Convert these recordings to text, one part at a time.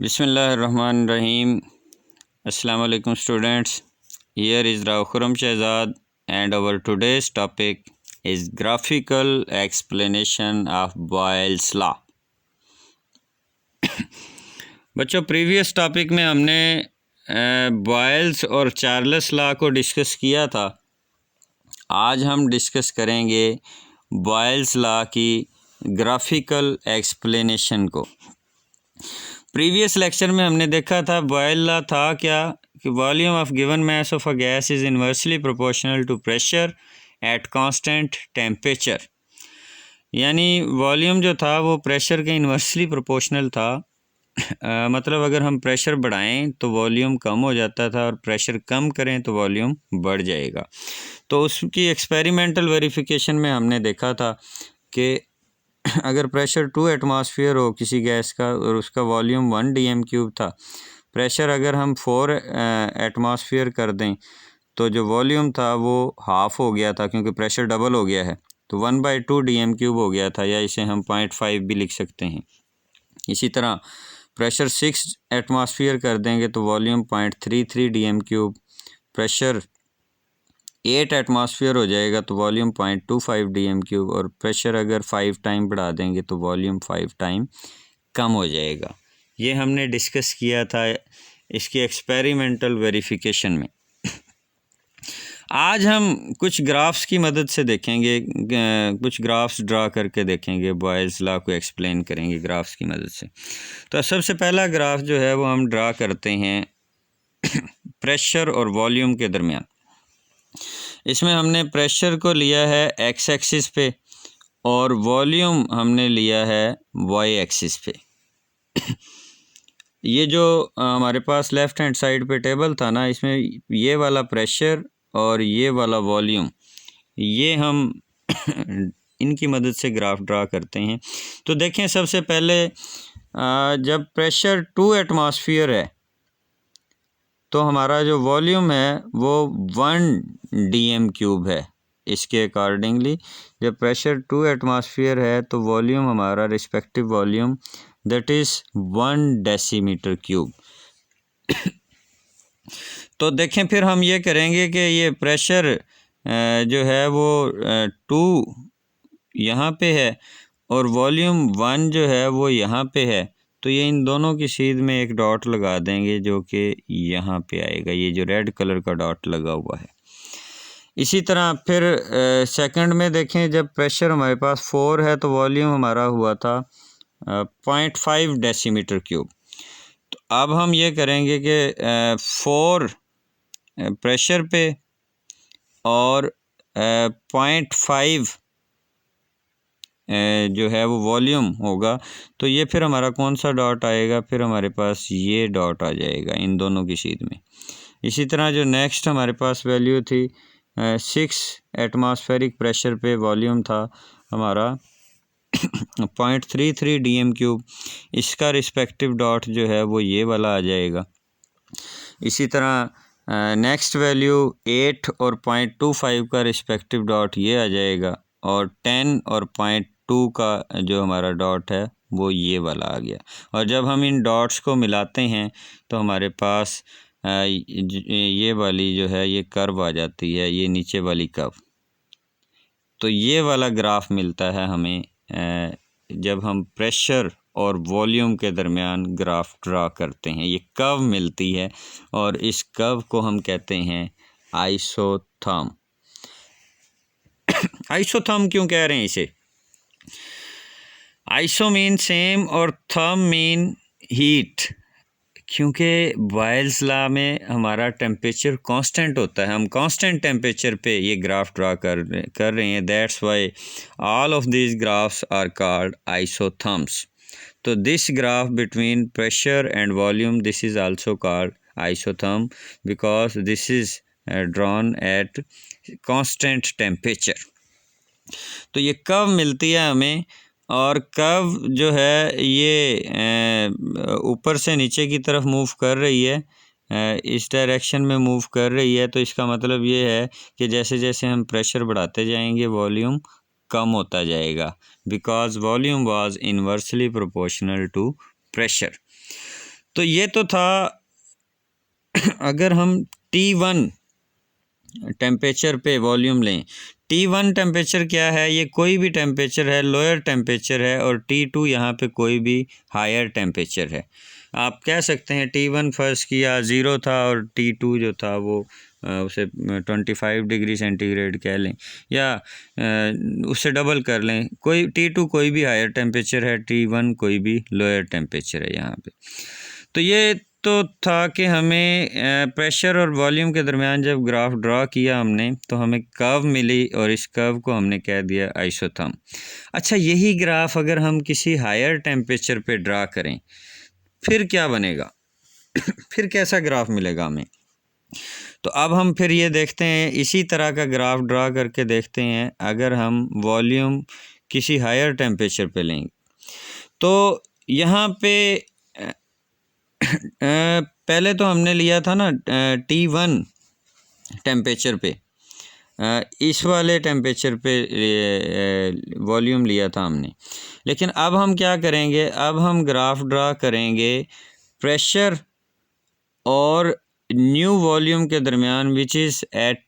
Bismillahirrahmanirrahim. Assalamu alaikum students. Here is Rao Khurram Shehzad and our today's topic is graphical explanation of Boyle's law. बच्चों previous topic में हमने boils और Charles law को discuss किया था। आज हम डिस्कस करेंगे बॉयल्स लॉ की ग्राफिकल एक्सप्लेनेशन को। प्रीवियस लेक्चर में हमने देखा था बॉयल लॉ था क्या कि volume of given mass of a gas is inversely proportional to pressure at constant temperature, यानी वॉल्यूम जो था वो प्रेशर के इन्वर्सली प्रोपोर्शनल था। मतलब अगर हम प्रेशर बढ़ाएं तो वॉल्यूम कम हो जाता था और प्रेशर कम करें तो वॉल्यूम बढ़ जाएगा। तो उसकी एक्सपेरिमेंटल वेरिफिकेशन में हमने देखा था कि अगर प्रेशर 2 एटमॉस्फेयर हो किसी गैस का और उसका वॉल्यूम 1 dm³ था, प्रेशर अगर हम 4 एटमॉस्फेयर कर दें तो जो वॉल्यूम था वो हाफ़ हो गया था, क्योंकि प्रेशर डबल हो गया है, तो 1/2 dm³ हो गया था, या इसे हम 0.5 भी लिख सकते हैं। इसी तरह प्रेशर 6 एटमॉस्फेयर कर देंगे तो वॉल्यूम 0.33 dm³, प्रेशर 8 एटमॉस्फेयर हो जाएगा तो वॉल्यूम 0.25 dm³, और प्रेशर अगर 5 टाइम बढ़ा देंगे तो वॉल्यूम 5 टाइम कम हो जाएगा। ये हमने डिस्कस किया था इसकी एक्सपेरिमेंटल वेरिफिकेशन में। आज हम कुछ ग्राफ्स की मदद से देखेंगे, कुछ ग्राफ्स ड्रा करके देखेंगे, बॉयल्स लॉ को एक्सप्लेन करेंगे ग्राफ्स की मदद से। तो सबसे पहला ग्राफ जो है वो हम ड्रा करते हैं प्रेशर और वॉल्यूम के दरमियान। इसमें हमने प्रेशर को लिया है एक्स एक्सिस पे और वॉल्यूम हमने लिया है वाई एक्सिस पे। ये जो हमारे पास लेफ़्ट हैंड साइड पे टेबल था ना, इसमें ये वाला प्रेशर और ये वाला वॉल्यूम, ये हम इनकी मदद से ग्राफ ड्रा करते हैं। तो देखें, सबसे पहले जब प्रेशर 2 एटमॉस्फेयर है तो हमारा जो वॉल्यूम है वो 1 dm³ है। इसके अकॉर्डिंगली जब प्रेशर 2 एटमॉस्फेयर है तो वॉल्यूम हमारा रिस्पेक्टिव वॉल्यूम दैट इज़ 1 डेसीमीटर³। तो देखें, फिर हम ये करेंगे कि ये प्रेशर जो है वो 2 यहाँ पे है और वॉल्यूम 1 जो है वो यहाँ पे है, तो ये इन दोनों की सीध में एक डॉट लगा देंगे जो कि यहाँ पे आएगा, ये जो रेड कलर का डॉट लगा हुआ है। इसी तरह फिर सेकंड में देखें, जब प्रेशर हमारे पास 4 है तो वॉल्यूम हमारा हुआ था 0.5 डेसीमीटर³। तो अब हम ये करेंगे कि 4 प्रेशर पे और 0.5 जो है वो वॉल्यूम होगा, तो ये फिर हमारा कौन सा डॉट आएगा, फिर हमारे पास ये डॉट आ जाएगा इन दोनों की सीध में। इसी तरह जो नेक्स्ट हमारे पास वैल्यू थी 6 एटमॉस्फेरिक प्रेशर पे वॉल्यूम था हमारा 0.33 dm³, इसका रिस्पेक्टिव डॉट जो है वो ये वाला आ जाएगा। इसी तरह नेक्स्ट वैल्यू 8 और 0.25 का रिस्पेक्टिव डॉट ये आ जाएगा, और 10 और 0.2 का जो हमारा डॉट है वो ये वाला आ गया। और जब हम इन डॉट्स को मिलाते हैं तो हमारे पास ये वाली जो है ये कर्व आ जाती है, ये नीचे वाली कर्व। तो ये वाला ग्राफ मिलता है हमें जब हम प्रेशर और वॉल्यूम के दरमियान ग्राफ ड्रा करते हैं, ये कर्व मिलती है और इस कर्व को हम कहते हैं आइसोथर्म। आइसोथर्म क्यों कह रहे हैं इसे? आइसो मीन सेम और थर्म मीन हीट, क्योंकि बॉयल्स लॉ में हमारा टेम्परेचर कांस्टेंट होता है, हम कांस्टेंट टेम्परेचर पे ये ग्राफ ड्रा कर रहे हैं। That's why all of these graphs are called isotherms. तो this graph between pressure and volume, this is also called isotherm because this is drawn at constant temperature. तो ये curve मिलती है हमें, और कर्व जो है ये ऊपर से नीचे की तरफ मूव कर रही है, इस डायरेक्शन में मूव कर रही है। तो इसका मतलब ये है कि जैसे जैसे हम प्रेशर बढ़ाते जाएंगे वॉल्यूम कम होता जाएगा, because volume was inversely proportional to pressure. तो ये तो था अगर हम T1 टेम्परेचर पे वॉल्यूम लें। T1 टेम्परेचर क्या है, ये कोई भी टेम्परेचर है, लोअर टेम्परेचर है, और T2 यहाँ पे कोई भी हायर टेम्परेचर है। आप कह सकते हैं T1 फर्स्ट किया 0 था और T2 जो था वो उसे 25 डिग्री सेंटीग्रेड कह लें या उससे डबल कर लें। कोई T2 कोई भी हायर टेम्परेचर है, T1 कोई भी लोअर टेम्परेचर है यहाँ पे। तो ये तो था कि हमें प्रेशर और वॉल्यूम के दरमियान जब ग्राफ ड्रा किया हमने तो हमें कर्व मिली और इस कर्व को हमने कह दिया आइसोथर्म। अच्छा, यही ग्राफ अगर हम किसी हायर टेम्परेचर पे ड्रा करें फिर क्या बनेगा फिर कैसा ग्राफ मिलेगा हमें? तो अब हम फिर ये देखते हैं, इसी तरह का ग्राफ ड्रा करके देखते हैं अगर हम वॉल्यूम किसी हायर टेम्परेचर पे लेंगे। तो यहाँ पे पहले तो हमने लिया था ना T1 टेम्परेचर पे, इस वाले टेम्परेचर पे वॉल्यूम लिया था हमने। लेकिन अब हम क्या करेंगे, अब हम ग्राफ ड्रा करेंगे प्रेशर और न्यू वॉल्यूम के दरमियान विच इज़ एट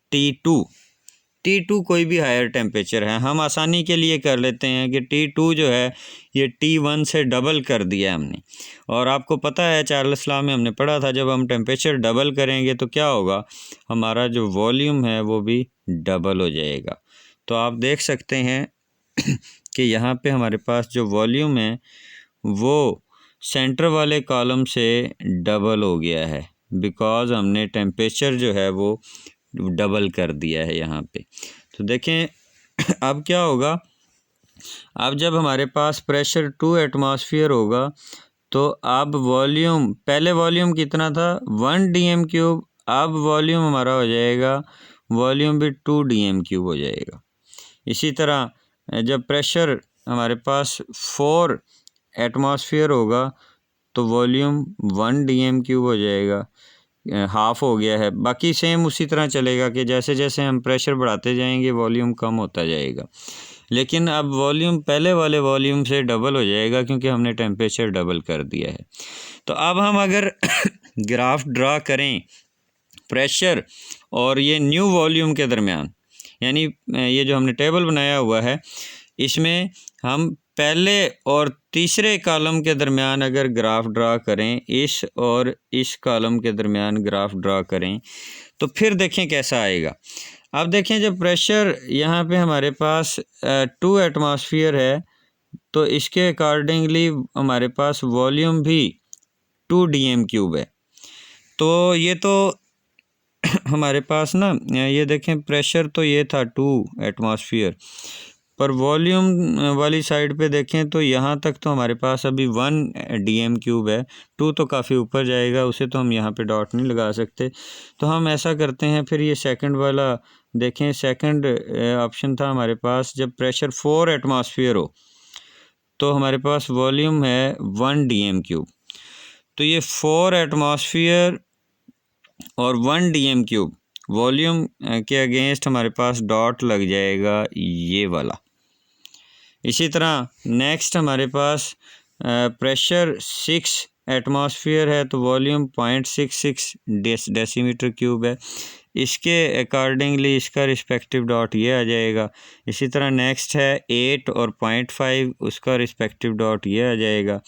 T2 कोई भी हायर टेम्परेचर है। हम आसानी के लिए कर लेते हैं कि T2 जो है ये T1 से डबल कर दिया हमने। और आपको पता है चार्ल्स लॉ में हमने पढ़ा था, जब हम टेम्परेचर डबल करेंगे तो क्या होगा, हमारा जो वॉल्यूम है वो भी डबल हो जाएगा। तो आप देख सकते हैं कि यहाँ पे हमारे पास जो वॉल्यूम है वो सेंटर वाले कॉलम से डबल हो गया है, बिकॉज़ हमने टेम्परेचर जो है वो डबल कर दिया है यहाँ पे। तो देखें अब क्या होगा, अब जब हमारे पास प्रेशर 2 एटमॉस्फेयर होगा तो अब वॉल्यूम, पहले वॉल्यूम कितना था 1 dm³, अब वॉल्यूम हमारा हो जाएगा, वॉल्यूम भी 2 dm³ हो जाएगा। इसी तरह जब प्रेशर हमारे पास 4 एटमॉस्फेयर होगा तो वॉल्यूम 1 dm³ हो जाएगा, हाफ़ हो गया है। बाकी सेम उसी तरह चलेगा कि जैसे जैसे हम प्रेशर बढ़ाते जाएंगे वॉल्यूम कम होता जाएगा। लेकिन अब वॉल्यूम पहले वाले वॉल्यूम से डबल हो जाएगा क्योंकि हमने टेम्परेचर डबल कर दिया है। तो अब हम अगर ग्राफ ड्रा करें प्रेशर और ये न्यू वॉल्यूम के दरमियान, यानी ये जो हमने टेबल बनाया हुआ है इसमें हम पहले और तीसरे कॉलम के दरमियान अगर ग्राफ ड्रा करें, इस और इस कॉलम के दरमियान ग्राफ ड्रा करें तो फिर देखें कैसा आएगा। अब देखें जब प्रेशर यहाँ पे हमारे पास 2 एटमॉस्फेयर है तो इसके अकॉर्डिंगली हमारे पास वॉल्यूम भी 2 dm³ है। तो ये तो हमारे पास ना ये देखें प्रेशर तो ये था 2 एटमॉस्फेयर, पर वॉल्यूम वाली साइड पे देखें तो यहाँ तक तो हमारे पास अभी 1 dm³ है। 2 तो काफ़ी ऊपर जाएगा, उसे तो हम यहाँ पे डॉट नहीं लगा सकते। तो हम ऐसा करते हैं, फिर ये सेकंड वाला देखें, सेकंड ऑप्शन था हमारे पास जब प्रेशर 4 एटमॉस्फेयर हो तो हमारे पास वॉल्यूम है 1 dm³। तो ये 4 एटमॉस्फेयर और 1 dm³ वॉल्यूम के अगेंस्ट हमारे पास डॉट लग जाएगा ये वाला। इसी तरह नेक्स्ट हमारे पास प्रेशर 6 एटमॉस्फेयर है तो वॉल्यूम 0.66 डेसीमीटर क्यूब है, इसके अकॉर्डिंगली इसका रिस्पेक्टिव डॉट ये आ जाएगा। इसी तरह नेक्स्ट है 8 और 0.5, उसका रिस्पेक्टिव डॉट ये आ जाएगा।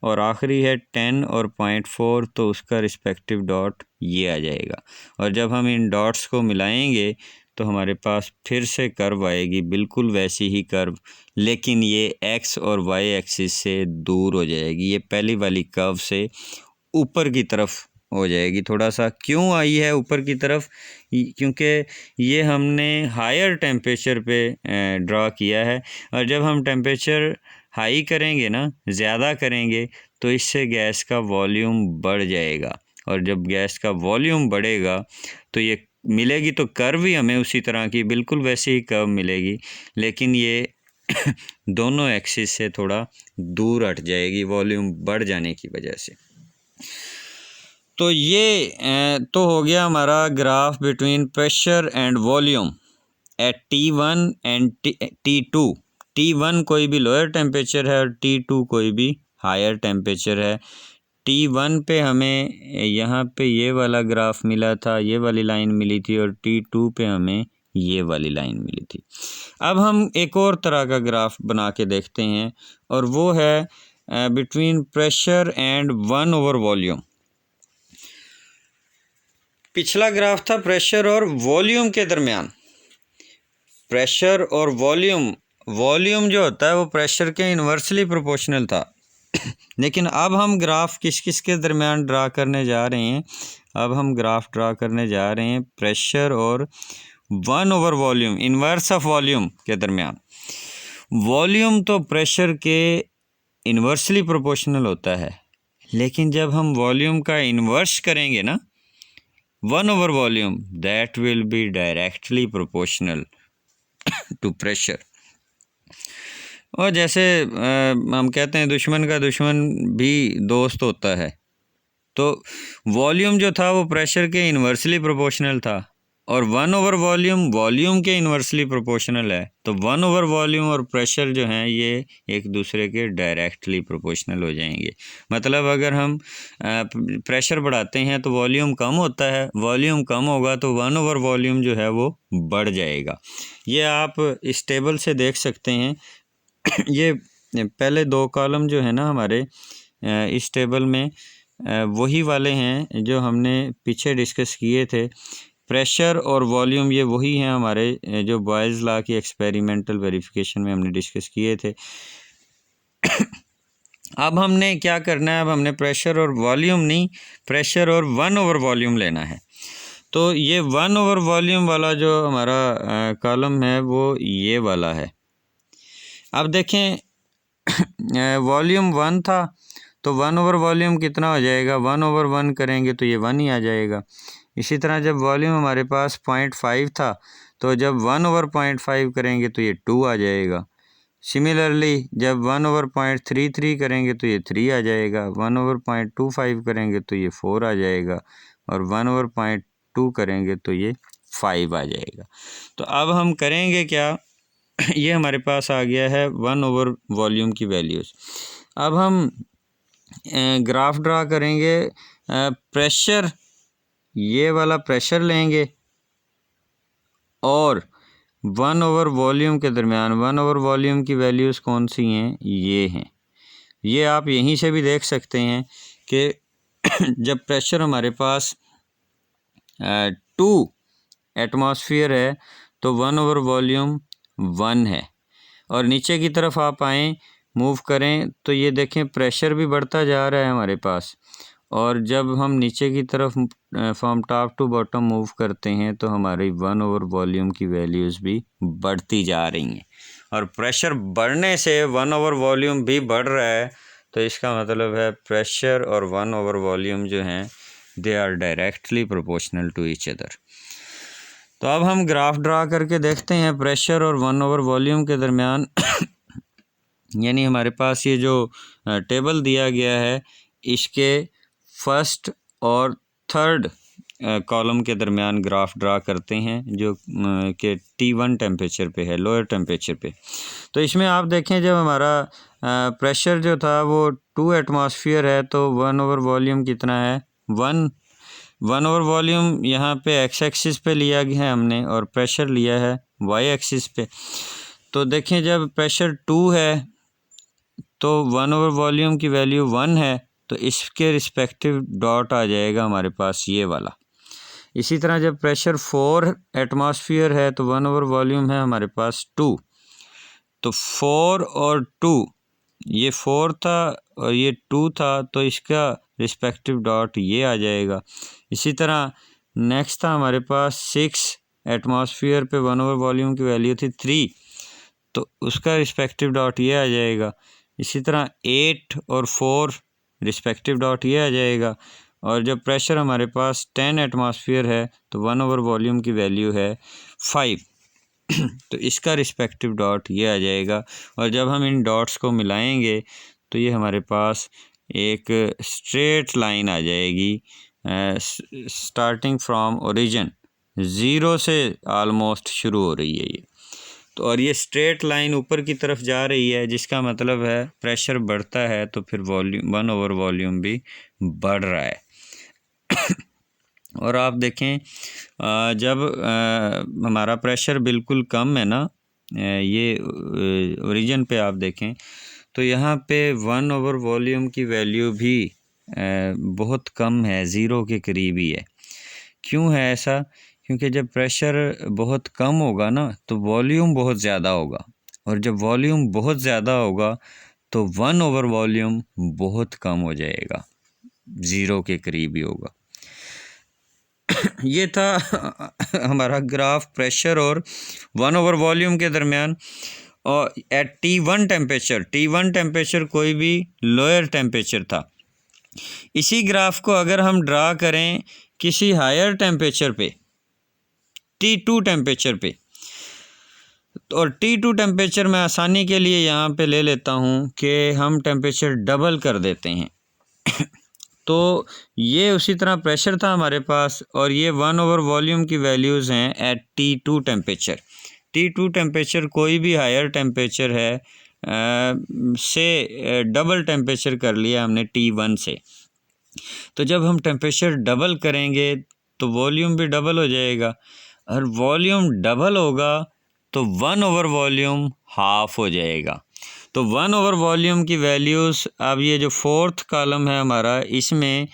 और आखिरी है 10 और 0.4, तो उसका रिस्पेक्टिव डॉट ये आ जाएगा। और जब हम इन डॉट्स को मिलाएंगे तो हमारे पास फिर से कर्व आएगी, बिल्कुल वैसी ही कर्व, लेकिन ये एक्स और वाई एक्सिस से दूर हो जाएगी। ये पहली वाली कर्व से ऊपर की तरफ हो जाएगी। थोड़ा सा क्यों आई है ऊपर की तरफ, क्योंकि ये हमने हायर टेम्परेचर पे ड्रा किया है, और जब हम टेम्परेचर हाई करेंगे ना, ज़्यादा करेंगे, तो इससे गैस का वॉल्यूम बढ़ जाएगा। और जब गैस का वॉल्यूम बढ़ेगा तो ये मिलेगी तो कर्व ही हमें उसी तरह की, बिल्कुल वैसी ही कर्व मिलेगी, लेकिन ये दोनों एक्सिस से थोड़ा दूर हट जाएगी वॉल्यूम बढ़ जाने की वजह से। तो ये तो हो गया हमारा graph between pressure and volume at T1 and T2। T1 कोई भी लोअर टेम्परेचर है और T2 कोई भी हायर टेम्परेचर है। T1 पे हमें यहाँ पे ये वाला ग्राफ मिला था, ये वाली लाइन मिली थी, और T2 पे हमें ये वाली लाइन मिली थी। अब हम एक और तरह का ग्राफ बना के देखते हैं, और वो है बिटवीन प्रेशर एंड 1/वॉल्यूम। पिछला ग्राफ था प्रेशर और वॉल्यूम के दरमियान। प्रेशर और वॉल्यूम जो होता है वो प्रेशर के इन्वर्सली प्रोपोर्शनल था। लेकिन अब हम ग्राफ किस किस के दरमियान ड्रा करने जा रहे हैं? अब हम ग्राफ ड्रा करने जा रहे हैं प्रेशर और 1/वॉल्यूम, इन्वर्स ऑफ वॉल्यूम के दरमियान। वॉल्यूम तो प्रेशर के इन्वर्सली प्रोपोर्शनल होता है, लेकिन जब हम वॉल्यूम का इन्वर्स करेंगे ना 1/वॉल्यूम, that will be directly proportional to pressure. और जैसे हम कहते हैं दुश्मन का दुश्मन भी दोस्त होता है, तो वॉल्यूम जो था वो प्रेशर के इन्वर्सली प्रोपोर्शनल था, और 1/वॉल्यूम वॉल्यूम के इन्वर्सली प्रोपोर्शनल है। तो 1/वॉल्यूम और प्रेशर जो हैं ये एक दूसरे के डायरेक्टली प्रोपोर्शनल हो जाएंगे। मतलब अगर हम प्रेशर बढ़ाते हैं तो वॉल्यूम कम होता है, वॉल्यूम कम होगा तो 1/वॉल्यूम जो है वो बढ़ जाएगा। ये आप इस टेबल से देख सकते हैं। ये पहले 2 कॉलम जो है ना हमारे इस टेबल में वही वाले हैं जो हमने पीछे डिस्कस किए थे। प्रेशर और वॉल्यूम ये वही हैं हमारे जो बॉयल्स लॉ की एक्सपेरिमेंटल वेरिफिकेशन में हमने डिस्कस किए थे। अब हमने क्या करना है? अब हमने प्रेशर और वॉल्यूम नहीं, प्रेशर और 1/वॉल्यूम लेना है। तो ये 1/वॉल्यूम वाला जो हमारा कॉलम है वो ये वाला है। अब देखें वॉल्यूम 1 था तो 1/वॉल्यूम कितना हो जाएगा? 1/1 करेंगे तो ये 1 ही आ जाएगा। इसी तरह जब वॉल्यूम हमारे पास 0.5 था तो जब 1/0.5 करेंगे तो ये 2 आ जाएगा। सिमिलरली जब 1/0.33 करेंगे तो ये 3 आ जाएगा, 1/0.25 करेंगे तो ये 4 आ जाएगा, और 1/2 करेंगे तो ये 5 आ जाएगा। तो अब हम करेंगे क्या? ये हमारे पास आ गया है 1/वॉल्यूम की वैल्यूज़। अब हम ग्राफ ड्रा करेंगे। प्रेशर, ये वाला प्रेशर लेंगे और 1/वॉल्यूम के दरमियान 1/वॉल्यूम की वैल्यूज़ कौन सी हैं? ये हैं। ये आप यहीं से भी देख सकते हैं कि जब प्रेशर हमारे पास 2 एटमॉस्फेयर है तो 1/वॉल्यूम 1 है। और नीचे की तरफ आप आएँ, मूव करें तो ये देखें प्रेशर भी बढ़ता जा रहा है हमारे पास, और जब हम नीचे की तरफ from top to bottom move करते हैं तो हमारी 1/वॉल्यूम की वैल्यूज़ भी बढ़ती जा रही हैं। और प्रेशर बढ़ने से 1/वॉल्यूम भी बढ़ रहा है, तो इसका मतलब है प्रेशर और 1/वॉल्यूम जो हैं they are directly proportional to each other. तो अब हम ग्राफ ड्रा करके देखते हैं प्रेशर और 1/वॉल्यूम के दरमियान। यानी हमारे पास ये जो टेबल दिया गया है इसके फर्स्ट और थर्ड कॉलम के दरमियान ग्राफ ड्रा करते हैं जो कि T1 टेम्परेचर पे है, लोअर टेम्परेचर पे। तो इसमें आप देखें जब हमारा प्रेशर जो था वो 2 एटमॉस्फेयर है तो 1/वॉल्यूम कितना है? 1। 1/वॉल्यूम यहाँ पे एक्स एक्सिस पे लिया गया है हमने, और प्रेशर लिया है वाई एक्सिस पे। तो देखें जब प्रेशर 2 है तो 1/वॉल्यूम की वैल्यू 1 है, तो इसके रिस्पेक्टिव डॉट आ जाएगा हमारे पास ये वाला। इसी तरह जब प्रेशर 4 एटमॉस्फेयर है तो 1/वॉल्यूम है हमारे पास 2, तो 4 और 2, ये 4 था और ये 2 था, तो इसका रिस्पेक्टिव डॉट ये आ जाएगा। इसी तरह नेक्स्ट था हमारे पास 6 एटमॉस्फेयर पे 1/वॉल्यूम की वैल्यू थी 3, तो उसका रिस्पेक्टिव डॉट ये आ जाएगा। इसी तरह 8 और 4 रिस्पेक्टिव डॉट ये आ जाएगा। और जब प्रेशर हमारे पास 10 एटमॉस्फेयर है तो 1/वॉल्यूम की वैल्यू है 5 तो इसका रिस्पेक्टिव डॉट ये आ जाएगा। और जब हम इन डॉट्स को मिलाएंगे तो ये हमारे पास एक स्ट्रेट लाइन आ जाएगी स्टार्टिंग फ्रॉम ओरिजिन, ज़ीरो से आलमोस्ट शुरू हो रही है ये। तो और ये स्ट्रेट लाइन ऊपर की तरफ जा रही है, जिसका मतलब है प्रेशर बढ़ता है तो फिर वॉल्यूम 1/वॉल्यूम भी बढ़ रहा है। और आप देखें जब हमारा प्रेशर बिल्कुल कम है ना, ये ओरिजिन पे आप देखें तो यहाँ पे 1/वॉल्यूम की वैल्यू भी बहुत कम है, ज़ीरो के करीब ही है। क्यों है ऐसा? क्योंकि जब प्रेशर बहुत कम होगा ना तो वॉल्यूम बहुत ज़्यादा होगा, और जब वॉल्यूम बहुत ज़्यादा होगा तो 1/वॉल्यूम बहुत कम हो जाएगा, ज़ीरो के करीब ही होगा। ये था हमारा ग्राफ प्रेशर और 1/वॉल्यूम के दरमियान। और एट T1 टेम्परेचर कोई भी लोअर टेम्परेचर था। इसी ग्राफ को अगर हम ड्रा करें किसी हायर टेम्परेचर पे, T2 टेम्परेचर पे, और T2 टेम्परेचर में आसानी के लिए यहाँ पे ले लेता हूँ कि हम टेम्परेचर डबल कर देते हैं। तो ये उसी तरह प्रेशर था हमारे पास, और ये 1/वॉल्यूम की वैल्यूज़ हैं eight T2 temperature. T2 temperature कोई भी हायर टेम्परेचर है से डबल टेम्परेचर कर लिया हमने T1 से। तो जब हम टेम्परेचर डबल करेंगे तो वॉल्यूम भी डबल हो जाएगा, और वॉल्यूम डबल होगा तो 1/वॉल्यूम हाफ हो जाएगा। तो 1/वॉल्यूम की वैल्यूज़, अब ये जो फोर्थ कॉलम है हमारा, इसमें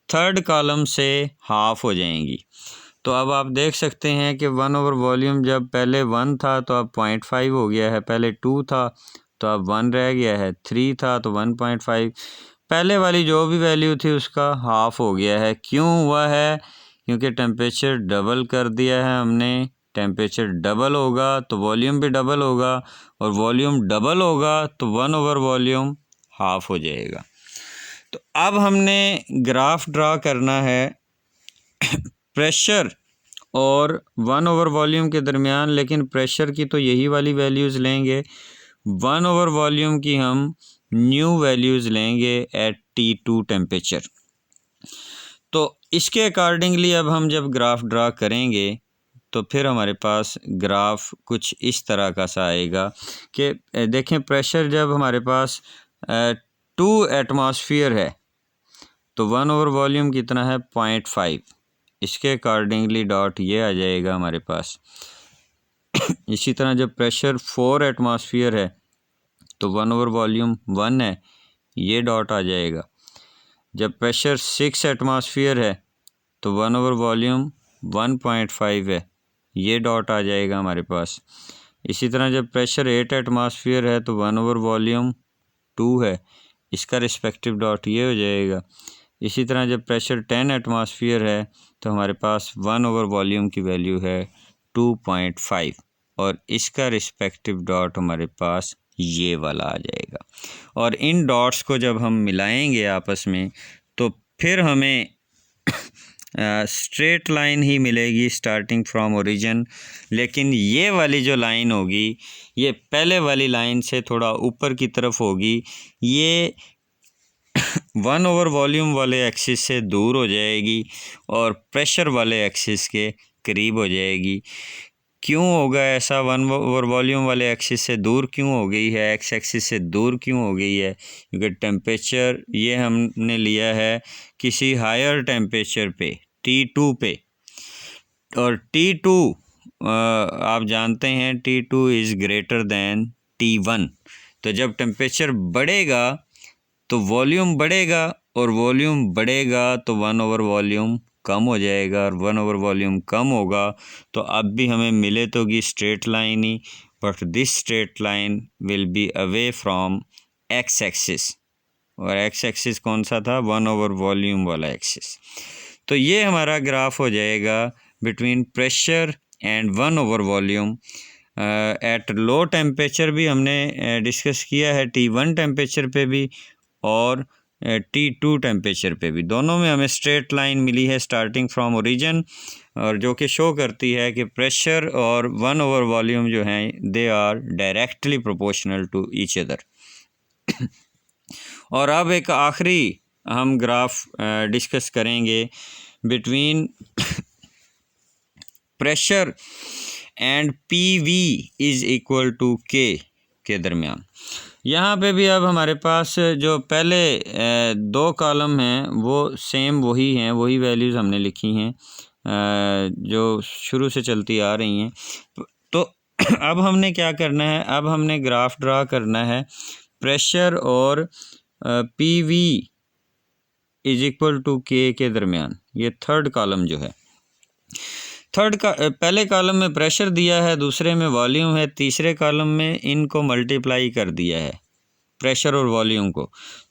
थर्ड कॉलम से हाफ हो जाएंगी। तो अब आप देख सकते हैं कि 1/वॉल्यूम जब पहले 1 था तो अब 0.5 हो गया है, पहले 2 था तो अब 1 रह गया है, 3 था तो 1.5, पहले वाली जो भी वैल्यू थी उसका हाफ हो गया है। क्यों हुआ है? क्योंकि टेम्परेचर डबल कर दिया है हमने। टेम्परेचर डबल होगा तो वॉल्यूम भी डबल होगा, और वॉल्यूम डबल होगा तो 1/वॉल्यूम हाफ हो जाएगा। तो अब हमने ग्राफ ड्रा करना है प्रेशर और 1/वॉल्यूम के दरमियान, लेकिन प्रेशर की तो यही वाली वैल्यूज़ लेंगे, 1/वॉल्यूम की हम न्यू वैल्यूज़ लेंगे एट T2 टेम्परेचर। तो इसके अकॉर्डिंगली अब हम जब ग्राफ ड्रा करेंगे तो फिर हमारे पास ग्राफ कुछ इस तरह का सा आएगा कि देखें, प्रेशर जब हमारे पास 2 एटमॉस्फेयर है तो 1/वॉल्यूम कितना है? 0.5। इसके अकॉर्डिंगली डॉट ये आ जाएगा हमारे पास। इसी तरह जब प्रेशर 4 एटमॉस्फेयर है तो 1/वॉल्यूम 1 है, ये डॉट आ जाएगा। जब प्रेशर 6 एटमॉस्फेयर है तो 1/वॉल्यूम 1.5 है, ये डॉट आ जाएगा हमारे पास। इसी तरह जब प्रेशर 8 एटमॉस्फेयर है तो 1/वॉल्यूम 2 है, इसका रिस्पेक्टिव डॉट ये हो जाएगा। इसी तरह जब प्रेशर 10 एटमॉस्फेयर है तो हमारे पास 1/वॉल्यूम की वैल्यू है 2.5, और इसका रिस्पेक्टिव डॉट हमारे पास ये वाला आ जाएगा। और इन डॉट्स को जब हम मिलाएंगे आपस में तो फिर हमें स्ट्रेट लाइन ही मिलेगी स्टार्टिंग फ्रॉम ओरिजिन। लेकिन ये वाली जो लाइन होगी ये पहले वाली लाइन से थोड़ा ऊपर की तरफ होगी, ये 1/वॉल्यूम वाले एक्सिस से दूर हो जाएगी और प्रेशर वाले एक्सिस के करीब हो जाएगी। क्यों होगा ऐसा? 1/वॉल्यूम वाले एक्सिस से दूर क्यों हो गई है, एक्स एक्सिस से दूर क्यों हो गई है? क्योंकि टेम्परेचर ये हमने लिया है किसी हायर टेम्परेचर पे, T2 पे, और T2 आप जानते हैं T2 is greater than T1। तो जब टेम्परेचर बढ़ेगा तो वॉल्यूम बढ़ेगा, और वॉल्यूम बढ़ेगा तो 1/वॉल्यूम कम हो जाएगा, और 1/वॉल्यूम कम होगा तो अब भी हमें मिले तो की straight line he, but this straight line will be away from x axis, और एक्स एक्सिस कौन सा था? 1/वॉल्यूम वाला एक्सिस। तो ये हमारा ग्राफ हो जाएगा बिटवीन प्रेशर एंड 1/वॉल्यूम। एट लो टेम्परेचर भी हमने डिस्कस किया है, T1 टेम्परेचर पे भी और T2 टेम्परेचर पे भी, दोनों में हमें स्ट्रेट लाइन मिली है स्टार्टिंग फ्रॉम ओरिजिन, और जो कि शो करती है कि प्रेशर और 1/वॉल्यूम जो हैं they are directly proportional to each other. और अब एक आखिरी हम ग्राफ डिस्कस करेंगे between pressure and P V is equal to K दरमियान। यहाँ पे भी अब हमारे पास जो पहले दो कॉलम हैं वो सेम वही हैं, वही वैल्यूज़ हमने लिखी हैं जो शुरू से चलती आ रही हैं। तो अब हमने क्या करना है, अब हमने ग्राफ ड्रा करना है प्रेशर और P V is equal to K दरमियान। ये थर्ड कॉलम जो है, पहले कॉलम में प्रेशर दिया है, दूसरे में वॉल्यूम है, तीसरे कॉलम में इनको मल्टीप्लाई कर दिया है प्रेशर और वॉल्यूम को।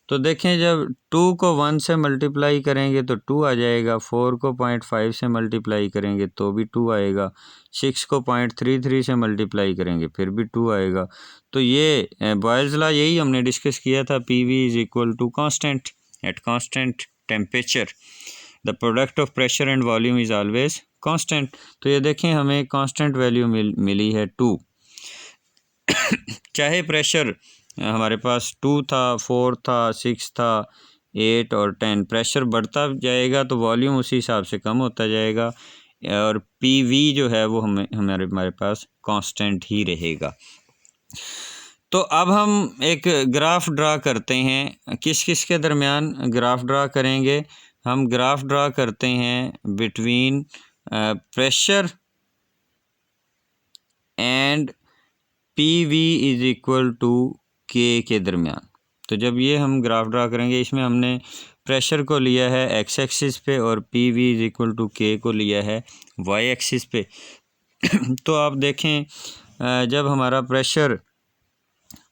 तो देखें जब 2 को 1 से मल्टीप्लाई करेंगे तो 2 आ जाएगा, 4 को 0.5 से मल्टीप्लाई करेंगे तो भी 2 आएगा, 6 को 0.33 से मल्टीप्लाई करेंगे फिर भी 2 आएगा। तो ये बॉयल्स लॉ यही हमने डिस्कस किया था, P V is equal to constant at constant temperature the product of pressure and volume is always constant. तो ये देखें हमें कांस्टेंट वैल्यू मिली है 2। चाहे प्रेशर हमारे पास 2 था, 4 था, 6 था, 8 और 10, प्रेशर बढ़ता जाएगा तो वॉल्यूम उसी हिसाब से कम होता जाएगा और पी वी जो है वो हमारे पास कांस्टेंट ही रहेगा। तो अब हम एक ग्राफ ड्रा करते हैं, किस किस के दरमियान ग्राफ ड्रा करेंगे? हम ग्राफ ड्रा करते हैं between pressure and P V is equal to K दरमियान। तो जब ये हम ग्राफ ड्रा करेंगे, इसमें हमने प्रेशर को लिया है एक्स एक्सिस पे और P V is equal to K को लिया है वाई एक्सिस पे। तो आप देखें जब हमारा प्रेशर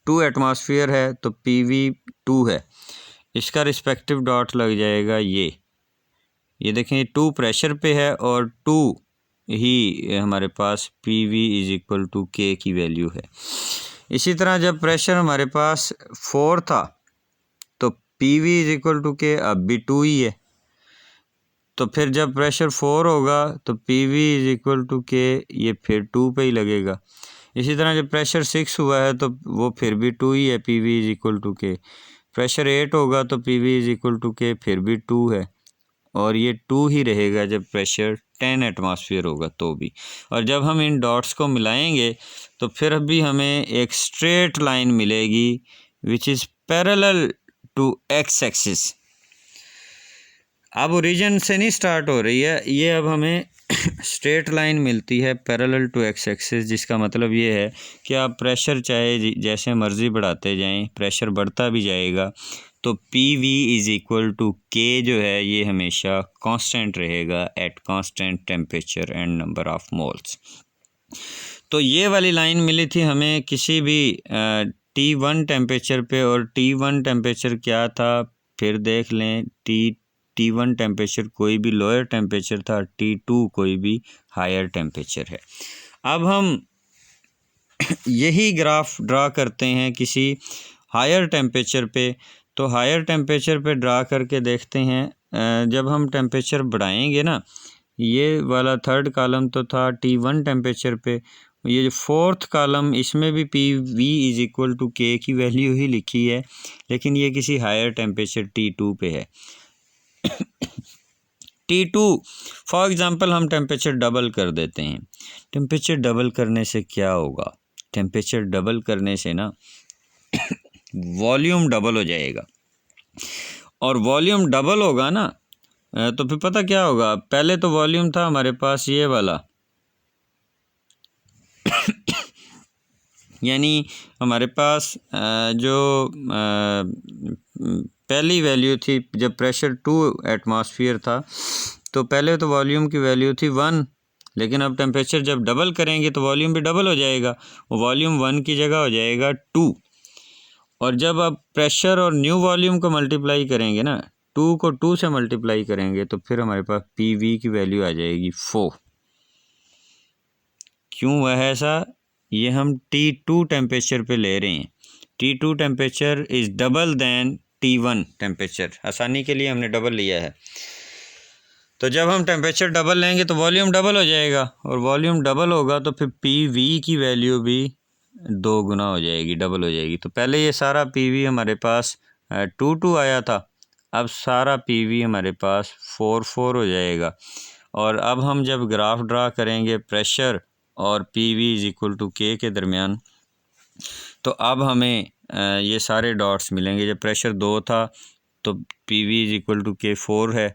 2 एटमॉस्फेयर है तो पी वी 2 है, इसका रिस्पेक्टिव डॉट लग जाएगा ये देखें 2 प्रेशर पे है और 2 ही हमारे पास P V is equal to K की वैल्यू है। इसी तरह जब प्रेशर हमारे पास 4 था तो P V is equal to K, अब भी 2 ही है, तो फिर जब प्रेशर 4 होगा तो P V is equal to K, ये फिर 2 पे ही लगेगा। इसी तरह जब प्रेशर 6 हुआ है तो वो फिर भी 2 ही है, P V is equal to K. Pressure 8 होगा तो P V is equal to K, फिर भी 2 है और ये 2 ही रहेगा जब प्रेशर 10 एटमॉस्फेयर होगा तो भी। और जब हम इन डॉट्स को मिलाएंगे तो फिर भी हमें एक स्ट्रेट लाइन मिलेगी which is parallel to X axis. अब ओरिजिन से नहीं स्टार्ट हो रही है ये, अब हमें स्ट्रेट लाइन मिलती है पैरेलल टू एक्स एक्सिस, जिसका मतलब ये है कि आप प्रेशर चाहे जैसे मर्ज़ी बढ़ाते जाएं, प्रेशर बढ़ता भी जाएगा तो P V is equal to K जो है ये हमेशा कांस्टेंट रहेगा at constant temperature and number of moles. तो ये वाली लाइन मिली थी हमें किसी भी T1 टेम्परेचर पे, और T1 टेम्परेचर क्या था फिर देख लें, T1 टेम्परेचर कोई भी लोअर टेम्परेचर था, T2 कोई भी हायर टेम्परेचर है। अब हम यही ग्राफ ड्रा करते हैं किसी हायर टेम्परेचर पे। तो हायर टेम्परेचर पे ड्रा करके देखते हैं जब हम टेम्परेचर बढ़ाएंगे ना, ये वाला थर्ड कॉलम तो था T1 टेम्परेचर पे, ये जो फोर्थ कॉलम इसमें भी P V is equal to K की वैल्यू ही लिखी है, लेकिन ये किसी हायर टेम्परेचर T2 पे है। T2 फॉर एग्ज़ाम्पल हम टेम्परेचर डबल कर देते हैं। टेम्परेचर डबल करने से क्या होगा? टेम्परेचर डबल करने से ना वॉल्यूम डबल हो जाएगा, और वॉल्यूम डबल होगा ना तो फिर पता क्या होगा, पहले तो वॉल्यूम था हमारे पास ये वाला यानी हमारे पास जो पहली वैल्यू थी जब प्रेशर 2 एटमॉस्फेयर था तो पहले तो वॉल्यूम की वैल्यू थी 1, लेकिन अब टेम्परेचर जब डबल करेंगे तो वॉल्यूम भी डबल हो जाएगा, वॉल्यूम 1 की जगह हो जाएगा 2। और जब आप प्रेशर और न्यू वॉल्यूम को मल्टीप्लाई करेंगे ना, 2 को 2 से मल्टीप्लाई करेंगे तो फिर हमारे पास पी वी की वैल्यू आ जाएगी 4। क्यों हुआ है ऐसा? ये हम T2 टेम्परेचर पे ले रहे हैं। T2 temperature is double than T1 temperature, आसानी के लिए हमने डबल लिया है। तो जब हम टेम्परेचर डबल लेंगे तो वॉल्यूम डबल हो जाएगा, और वॉल्यूम डबल होगा तो फिर पी वी की वैल्यू भी 2 गुना हो जाएगी, डबल हो जाएगी। तो पहले ये सारा पी वी हमारे पास 2 आया था, अब सारा पी वी हमारे पास 4 हो जाएगा। और अब हम जब ग्राफ ड्रा करेंगे प्रेशर और P V is equal to K के दरमियान। तो अब हमें ये सारे डॉट्स मिलेंगे। जब प्रेशर 2 था तो P V is equal to K 4 है,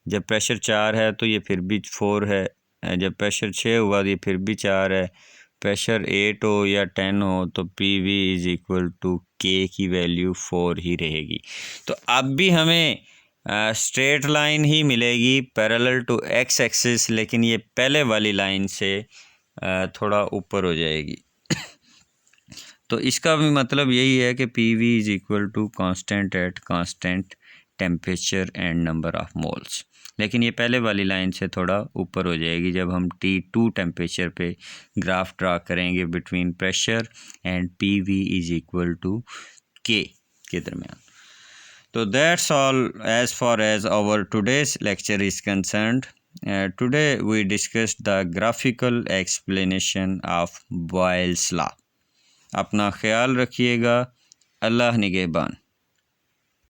जब प्रेशर 4 है तो ये फिर भी 4 है, जब प्रेशर 6 हुआ तो ये फिर भी 4 है, प्रेशर 8 हो या 10 हो तो P V is equal to K की वैल्यू 4 ही रहेगी। तो अब भी हमें स्ट्रेट लाइन ही मिलेगी पैरेलल टू एक्स एक्सिस, लेकिन ये पहले वाली लाइन से थोड़ा ऊपर हो जाएगी। तो इसका भी मतलब यही है कि P V is equal to constant at constant temperature and number of moles, लेकिन ये पहले वाली लाइन से थोड़ा ऊपर हो जाएगी जब हम T2 टेम्परेचर पे ग्राफ ड्रा करेंगे between pressure and P V is equal to K दरमियान। तो that's all as far as our today's lecture is concerned. Today we discussed the graphical explanation of Boyle's law. अपना ख्याल रखिएगा। अल्लाह निगहबान।